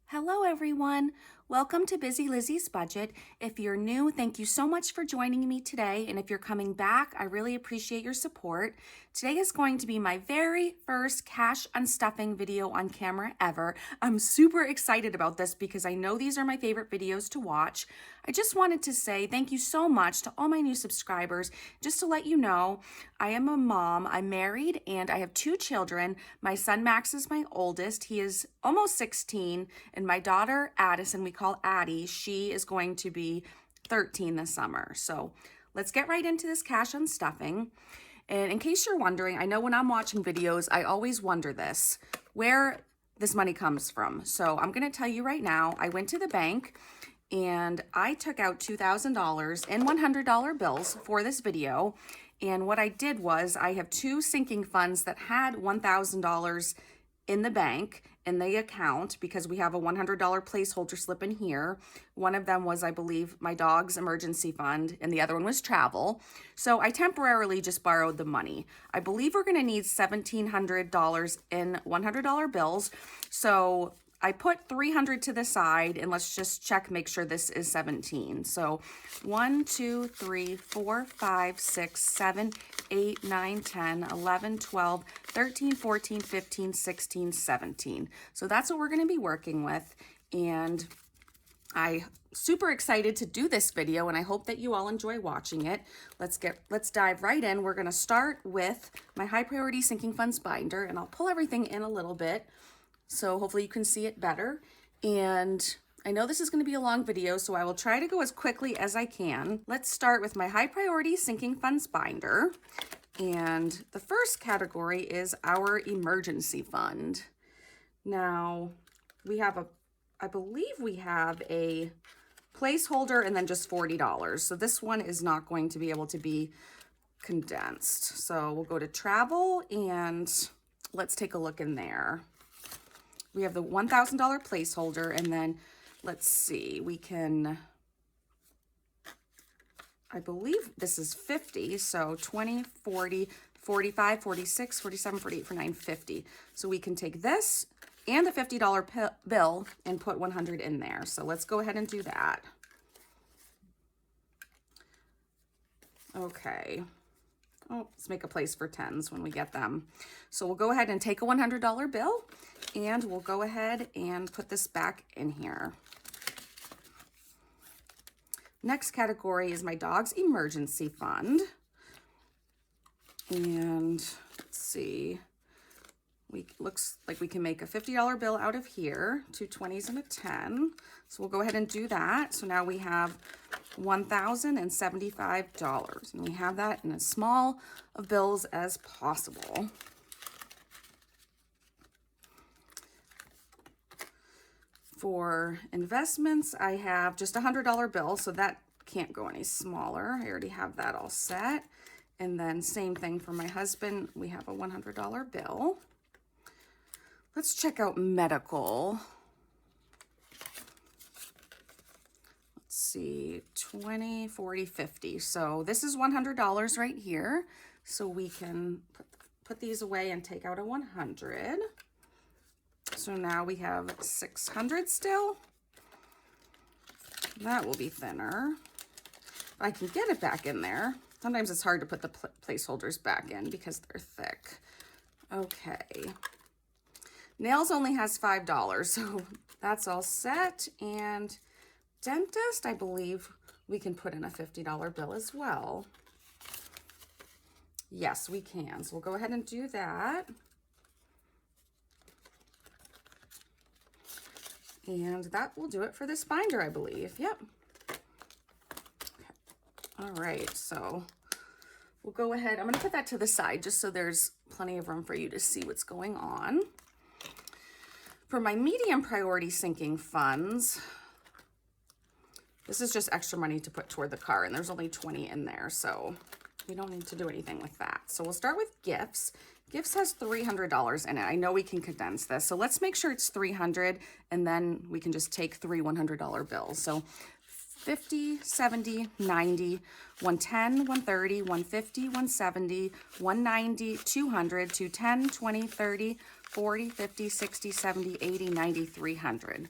Hello everyone, welcome to Busy Lizzie's Budget. If you're new, thank you so much for joining me today, and if you're coming back, I really appreciate your support. Today is going to be my very first cash unstuffing video on camera ever. I'm super excited about this because I know these are my favorite videos to watch. I just wanted to say thank you so much to all my new subscribers. Just to let you know, I am a mom, I'm married, and I have 2 children. My son Max is my oldest, he is almost 16, and my daughter Addison, we call Addie, she is going to be 13 this summer. So let's get right into this cash unstuffing. And in case you're wondering, I know when I'm watching videos, I always wonder this, where this money comes from. So I'm gonna tell you right now, I went to the bank and I took out $2,000 in $100 bills for this video. And what I did was I have 2 sinking funds that had $1,000 in the bank in the account because we have a $100 placeholder slip in here. One of them was, I believe, my dog's emergency fund, and the other one was travel. So I temporarily just borrowed the money. I believe we're going to need $1,700 in $100 bills. So I put $300 to the side, and let's just check, make sure this is 17. So 1, 2, 3, 4, 5, 6, 7, 8, 9, 10, 11, 12, 13, 14, 15, 16, 17. So that's what we're going to be working with. And I'm super excited to do this video, and I hope that you all enjoy watching it. Let's dive right in. We're going to start with my high priority sinking funds binder, and I'll pull everything in a little bit so hopefully you can see it better. And I know this is going to be a long video, so I will try to go as quickly as I can. Let's start with my high priority sinking funds binder. And the first category is our emergency fund. Now, I believe we have a placeholder and then just $40. So this one is not going to be able to be condensed. So we'll go to travel and let's take a look in there. We have the $1,000 placeholder, and then let's see, we can, I believe this is 50, so 20, 40, 45, 46, 47, 48, 49, 50. So we can take this and the $50 bill and put 100 in there. So let's go ahead and do that. Okay. Oh, let's make a place for 10s when we get them. So we'll go ahead and take a $100 bill, and we'll go ahead and put this back in here. Next category is my dog's emergency fund. And let's see, looks like we can make a $50 bill out of here, 2 20s and a 10. So we'll go ahead and do that. So now we have $1,075, and we have that in as small of bills as possible. For investments, I have just a $100 bill, so that can't go any smaller. I already have that all set. And then same thing for my husband, we have a $100 bill. Let's check out medical. Let's see, 20, 40, 50. So this is $100 right here. So we can put these away and take out a 100. So now we have 600 still. That will be thinner. I can get it back in there. Sometimes it's hard to put the placeholders back in because they're thick. Okay. Nails only has $5, so that's all set. And dentist, I believe we can put in a $50 bill as well. Yes, we can. So we'll go ahead and do that. And that will do it for this binder, I believe. Yep. Okay. All right, so we'll go ahead. I'm going to put that to the side just so there's plenty of room for you to see what's going on. For my medium priority sinking funds, this is just extra money to put toward the car, and there's only 20 in there, so we don't need to do anything with that. So we'll start with gifts. Gifts has $300 in it. I know we can condense this, so let's make sure it's 300, and then we can just take 3 $100 bills. So 50, 70, 90, 110, 130, 150, 170, 190, 200, 210, 20, 30, 40, 50, 60, 70, 80, 90, 300.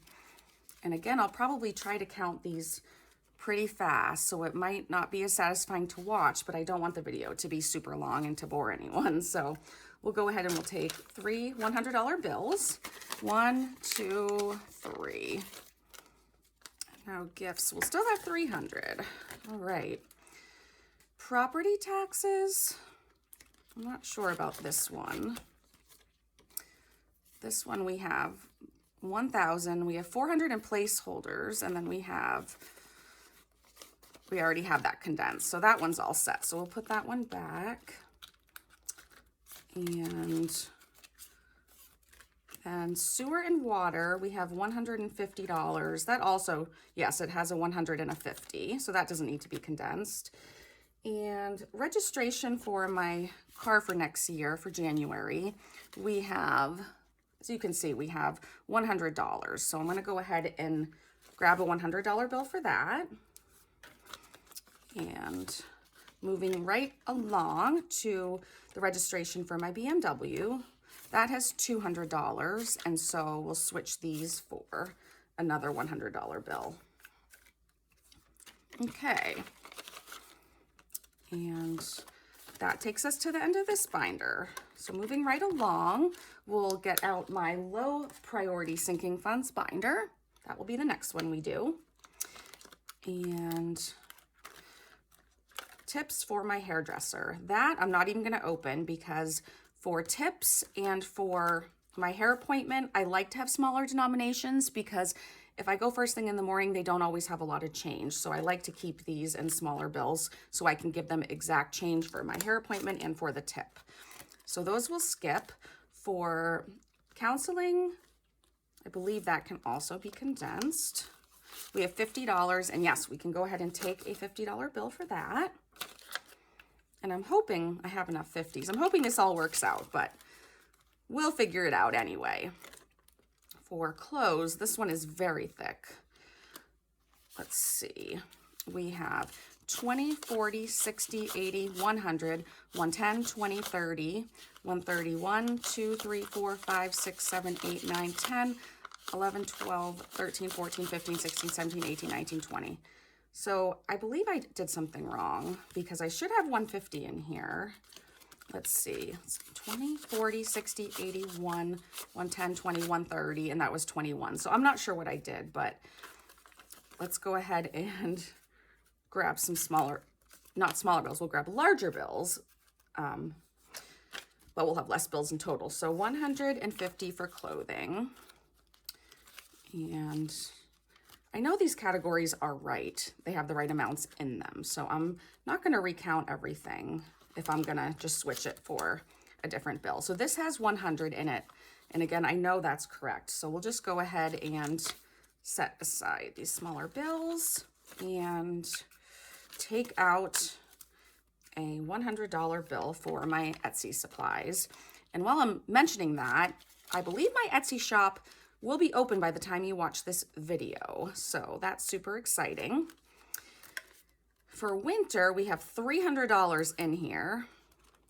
And again, I'll probably try to count these pretty fast, so it might not be as satisfying to watch, but I don't want the video to be super long and to bore anyone. So we'll go ahead and we'll take 3 $100 bills. 1, 2, 3. Now gifts, we'll still have 300. All right. Property taxes, I'm not sure about this one. This one we have 1,000, we have 400 in placeholders, and then we already have that condensed, so that one's all set. So we'll put that one back. And sewer and water, we have $150. That also, yes, it has a 100 and a 50, so that doesn't need to be condensed. And registration for my car for next year, for January, we have, as you can see, we have $100. So I'm going to go ahead and grab a $100 bill for that. And moving right along to the registration for my BMW, that has $200, and so we'll switch these for another $100 bill. Okay. And that takes us to the end of this binder. So moving right along, we'll get out my low priority sinking funds binder. That will be the next one we do. And tips for my hairdresser. That I'm not even going to open, because for tips and for my hair appointment, I like to have smaller denominations, because if I go first thing in the morning, they don't always have a lot of change. So I like to keep these in smaller bills so I can give them exact change for my hair appointment and for the tip. So those will skip. For counseling, I believe that can also be condensed. We have $50, and yes, we can go ahead and take a $50 bill for that. And I'm hoping I have enough 50s. I'm hoping this all works out, but we'll figure it out anyway. For clothes, this one is very thick. Let's see. We have 20, 40, 60, 80, 100, 110, 20, 30, 131, 2, 3, 4, 5, 6, 7, 8, 9, 10, 11, 12, 13, 14, 15, 16, 17, 18, 19, 20. So I believe I did something wrong, because I should have 150 in here. Let's see, it's 20, 40, 60, 81, 110, 20, 130, and that was 21. So I'm not sure what I did, but let's go ahead and grab some smaller, not smaller bills, we'll grab larger bills, but we'll have less bills in total. So 150 for clothing. And I know these categories are right. They have the right amounts in them. So I'm not going to recount everything if I'm going to just switch it for a different bill. So this has 100 in it. And again, I know that's correct. So we'll just go ahead and set aside these smaller bills and take out a $100 bill for my Etsy supplies. And while I'm mentioning that, I believe my Etsy shop will be open by the time you watch this video. So that's super exciting. For winter, we have $300 in here.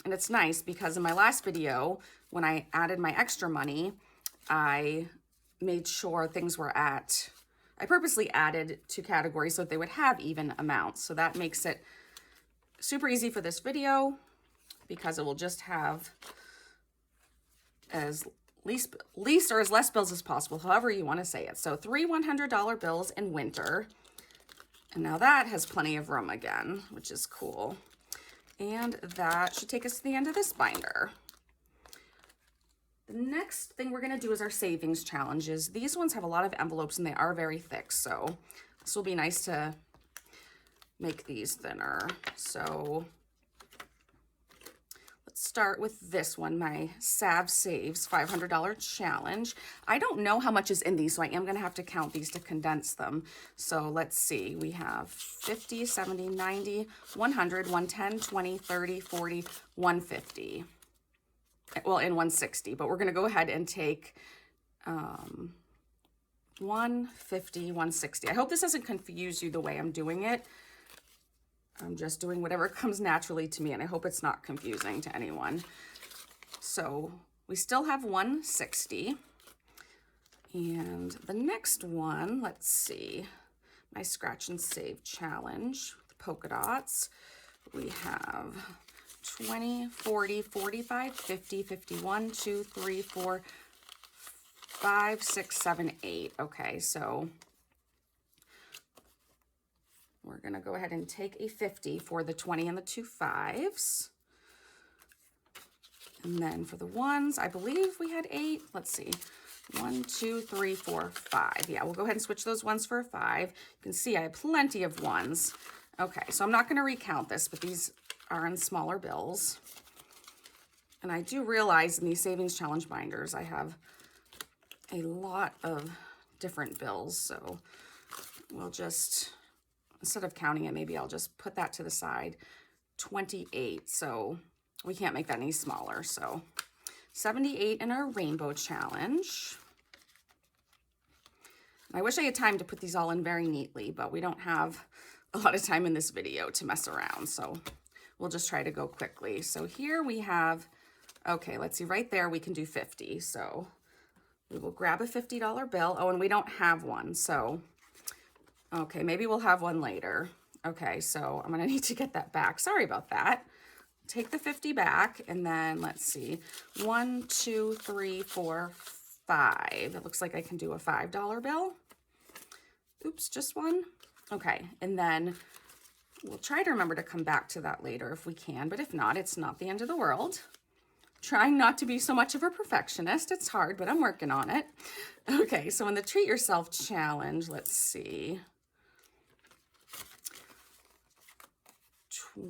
And it's nice because in my last video, when I added my extra money, I made sure things were at, I purposely added 2 categories so that they would have even amounts. So that makes it super easy for this video, because it will just have as least or as less bills as possible, however you want to say it. So 3 $100 bills in winter. And now that has plenty of room again, which is cool. And that should take us to the end of this binder. The next thing we're going to do is our savings challenges. These ones have a lot of envelopes and they are very thick, so this will be nice to make these thinner. So let's start with this one, my Sav Saves $500 challenge. I don't know how much is in these, so I am going to have to count these to condense them. So let's see, we have 50, 70, 90, 100, 110, 20, 30, 40, 150. Well, in 160, but we're going to go ahead and take 150, 160. I hope this doesn't confuse you the way I'm doing it. I'm just doing whatever comes naturally to me, and I hope it's not confusing to anyone. So we still have 160, And the next one, let's see, my scratch and save challenge with polka dots. We have 20, 40, 45, 50, 51, 2, 3, 4, 5, 6, 7, 8. Okay, so we're gonna go ahead and take a 50 for the 20 and the 2 5s. And then for the ones, I believe we had 8. Let's see. 1, 2, 3, 4, 5. Yeah, we'll go ahead and switch those ones for a 5. You can see I have plenty of ones. Okay, so I'm not going to recount this, but these are in smaller bills. And I do realize in these savings challenge binders, I have a lot of different bills. So we'll just, instead of counting it, maybe I'll just put that to the side. 28. So we can't make that any smaller. So 78 in our rainbow challenge. I wish I had time to put these all in very neatly, but we don't have a lot of time in this video to mess around, so we'll just try to go quickly. So here we have, okay, let's see, right there we can do 50. So we will grab a $50 bill. Oh, and we don't have one, so okay, maybe we'll have one later. Okay, so I'm gonna need to get that back. Sorry about that. Take the 50 back, and then let's see, 1, 2, 3, 4, 5. It looks like I can do a $5 bill. Oops, just one. Okay, and then we'll try to remember to come back to that later if we can, but if not, it's not the end of the world. Trying not to be so much of a perfectionist. It's hard, but I'm working on it. Okay, so in the Treat Yourself Challenge, let's see.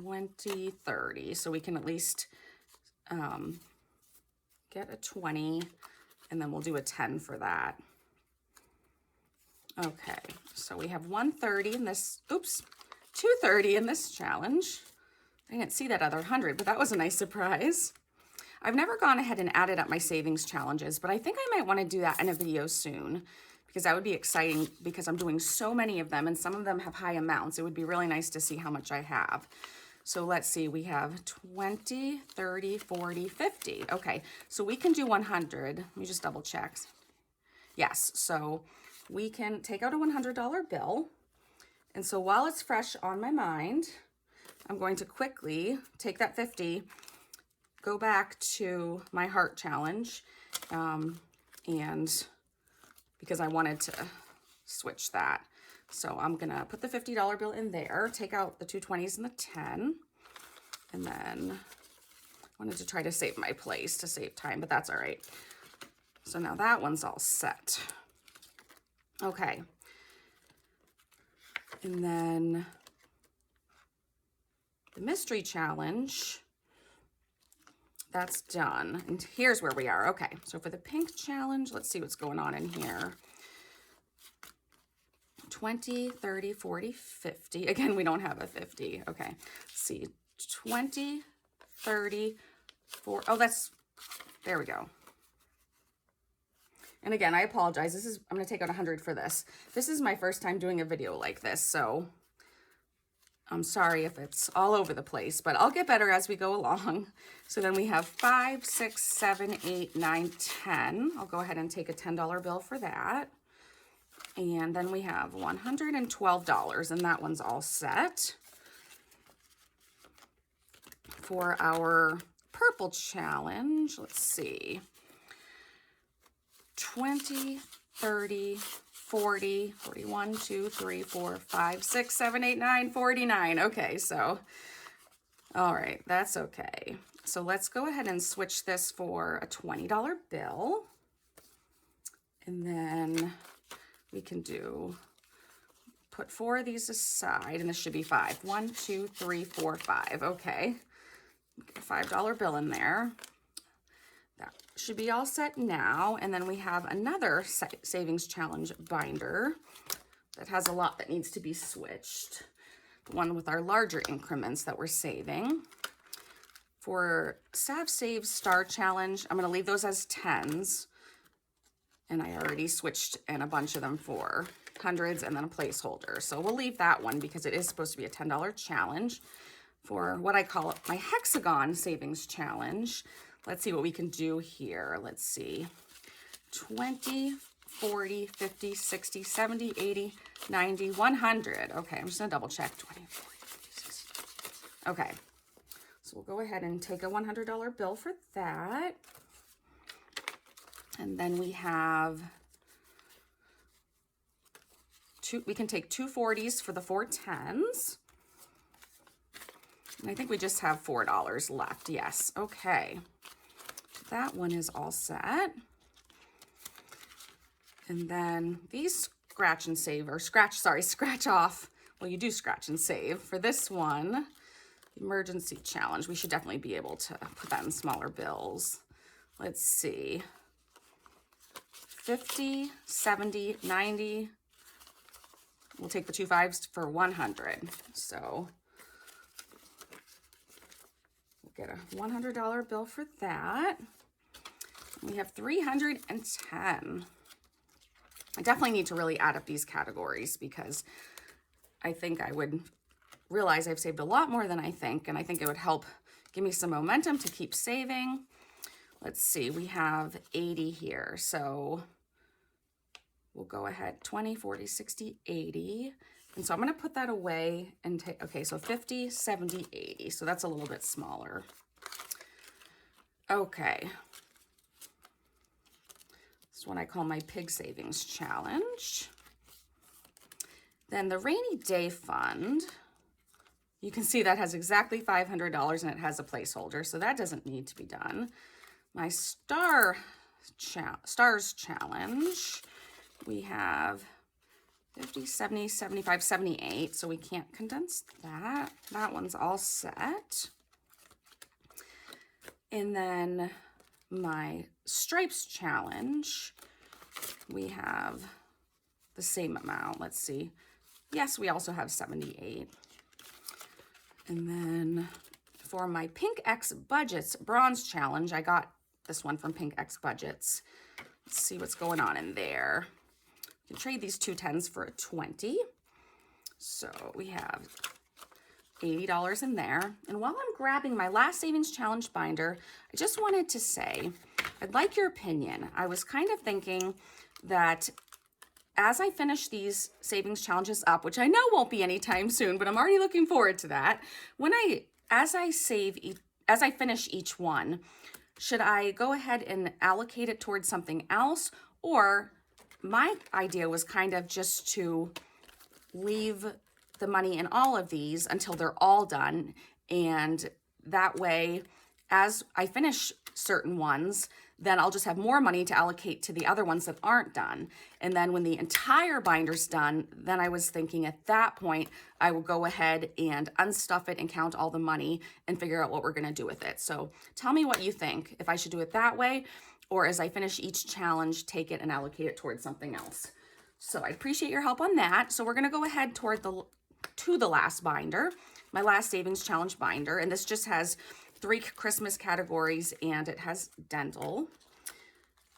20, 30. So we can at least get a 20, and then we'll do a 10 for that. Okay, so we have 130 in this, oops, 230 in this challenge. I didn't see that other 100, but that was a nice surprise. I've never gone ahead and added up my savings challenges, but I think I might want to do that in a video soon, because that would be exciting because I'm doing so many of them and some of them have high amounts. It would be really nice to see how much I have. So let's see, we have 20, 30, 40, 50. Okay, so we can do 100. Let me just double check. Yes, so we can take out a $100 bill. And so while it's fresh on my mind, I'm going to quickly take that 50, go back to my heart challenge, and because I wanted to switch that. So I'm gonna put the $50 bill in there, take out the two 20s and the 10, and then I wanted to try to save my place to save time, but that's all right. So now that one's all set. Okay. And then the mystery challenge, that's done. And here's where we are. Okay, so for the pink challenge, let's see what's going on in here. 20, 30, 40, 50. Again, we don't have a 50. Okay, let's see. 20, 30, 40. Oh, that's, there we go. And again, I apologize. I'm going to take out 100 for this. This is my first time doing a video like this, so I'm sorry if it's all over the place, but I'll get better as we go along. So then we have 5, 6, 7, 8, 9, 10. I'll go ahead and take a $10 bill for that. And then we have $112, and that one's all set. For our purple challenge, let's see. 20, 30, 40, 41, 2, 3, 4, 5, 6, 7, 8, 9, 49. Okay, so, all right, that's okay. So let's go ahead and switch this for a $20 bill. And then we can put 4 of these aside, and this should be 5. 1, 2, 3, 4, 5. Okay, get a $5 bill in there. That should be all set now. And then we have another savings challenge binder that has a lot that needs to be switched. One with our larger increments that we're saving. For Sav Save Star Challenge, I'm going to leave those as 10s. And I already switched in a bunch of them for hundreds and then a placeholder. So we'll leave that one because it is supposed to be a $10 challenge. For what I call my hexagon savings challenge, let's see what we can do here. Let's see, 20, 40, 50, 60, 70, 80, 90, 100. Okay, I'm just gonna double check. 20, 40, 50, 60. Okay, so we'll go ahead and take a $100 bill for that. And then we have we can take 2 40s for the 4 10s. And I think we just have $4 left. Yes, okay. That one is all set. And then these scratch and save, or scratch off. Well, you do scratch and save. For this one, emergency challenge, we should definitely be able to put that in smaller bills. Let's see. 50, 70, 90. We'll take the 2 5s for 100. So we'll get a $100 bill for that. We have 310. I definitely need to really add up these categories because I think I would realize I've saved a lot more than I think, and I think it would help give me some momentum to keep saving. Let's see, we have 80 here, so we'll go ahead, 20, 40, 60, 80. And so I'm gonna put that away and take, okay, so 50, 70, 80. So that's a little bit smaller. Okay. This is what I call my pig savings challenge. Then the rainy day fund, you can see that has exactly $500 and it has a placeholder, so that doesn't need to be done. My stars challenge, we have 50, 70, 75, 78, so we can't condense that. That one's all set. And then my stripes challenge, we have the same amount. Let's see. Yes, we also have 78. And then for my Pink X Budgets bronze challenge, I got this one from Pink X Budgets. Let's see what's going on in there. You can trade these 2 10s for a 20. So we have $80 in there. And while I'm grabbing my last savings challenge binder, I just wanted to say, I'd like your opinion. I was kind of thinking that as I finish these savings challenges up, which I know won't be anytime soon, but I'm already looking forward to that. As I finish each one, should I go ahead and allocate it towards something else? Or my idea was kind of just to leave the money in all of these until they're all done. And that way, as I finish certain ones, then I'll just have more money to allocate to the other ones that aren't done. And then when the entire binder's done, then I was thinking at that point, I will go ahead and unstuff it and count all the money and figure out what we're gonna do with it. So tell me what you think, if I should do it that way, or as I finish each challenge, take it and allocate it towards something else. So I appreciate your help on that. So we're gonna go ahead to the last binder, my last savings challenge binder, and this just has 3 Christmas categories and it has dental.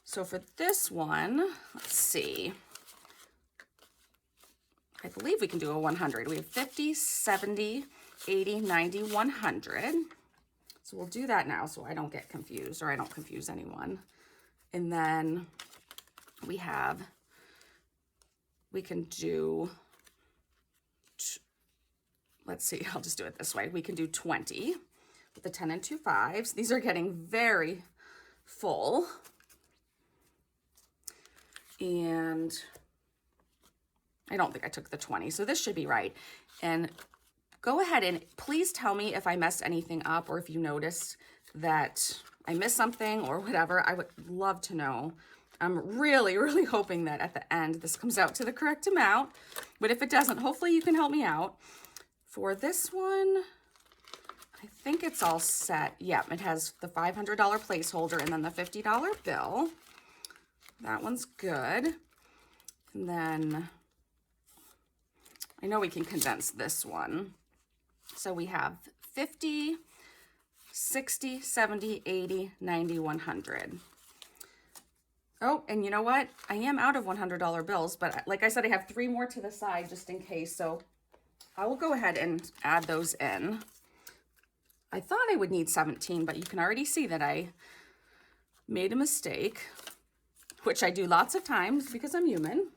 So for this one, let's see, I believe we can do a 100. We have 50, 70, 80, 90, 100. So we'll do that now so I don't get confused, or I don't confuse anyone. And then we can do, let's see, I'll just do it this way. We can do 20 with the 10 and 2 5s. These are getting very full. And I don't think I took the 20, so this should be right. And go ahead and please tell me if I messed anything up or if you noticed that I missed something or whatever. I would love to know. I'm really, really hoping that at the end this comes out to the correct amount. But if it doesn't, hopefully you can help me out. For this one, I think it's all set. Yep, it has the $500 placeholder and then the $50 bill. That one's good. And then I know we can condense this one. So we have 50, 60, 70, 80, 90, 100. Oh, and you know what? I am out of $100 bills, but like I said, I have 3 more to the side just in case. So I will go ahead and add those in. I thought I would need 17, but you can already see that I made a mistake, which I do lots of times because I'm human.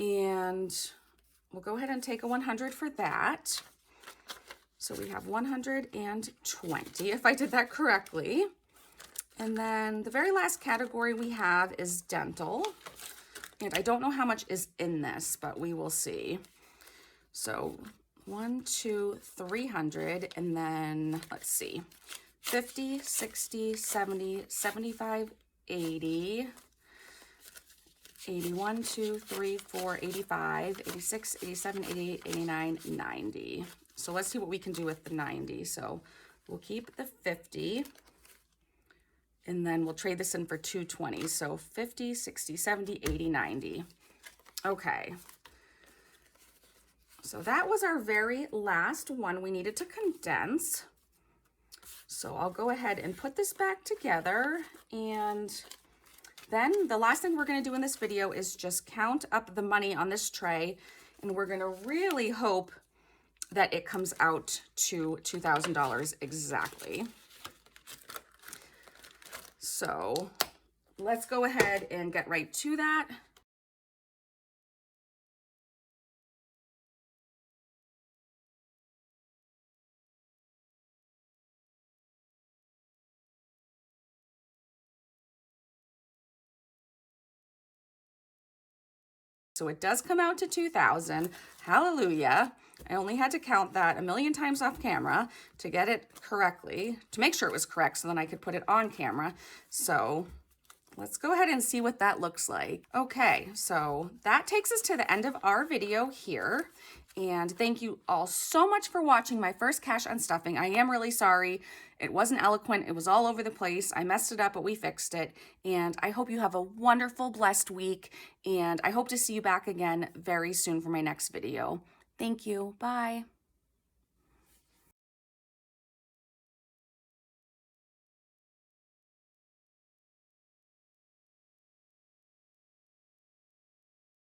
And we'll go ahead and take a 100 for that. So we have 120, if I did that correctly. And then the very last category we have is dental. And I don't know how much is in this, but we will see. So 1, 2, 300, and then let's see, 50, 60, 70, 75, 80, 81, 2, 3, 4, 85, 86, 87, 88, 89, 90. So let's see what we can do with the 90. So we'll keep the 50. And then we'll trade this in for 220. So 50, 60, 70, 80, 90. Okay. So that was our very last one we needed to condense. So I'll go ahead and put this back together. And then the last thing we're going to do in this video is just count up the money on this tray. And we're going to really hope that it comes out to $2,000 exactly. So let's go ahead and get right to that. So it does come out to 2,000. Hallelujah. I only had to count that a million times off camera to get it correctly, to make sure it was correct so then I could put it on camera. So let's go ahead and see what that looks like. Okay, so that takes us to the end of our video here. And thank you all so much for watching my first cash unstuffing. I am really sorry. It wasn't eloquent. It was all over the place. I messed it up, but we fixed it. And I hope you have a wonderful, blessed week. And I hope to see you back again very soon for my next video. Thank you. Bye.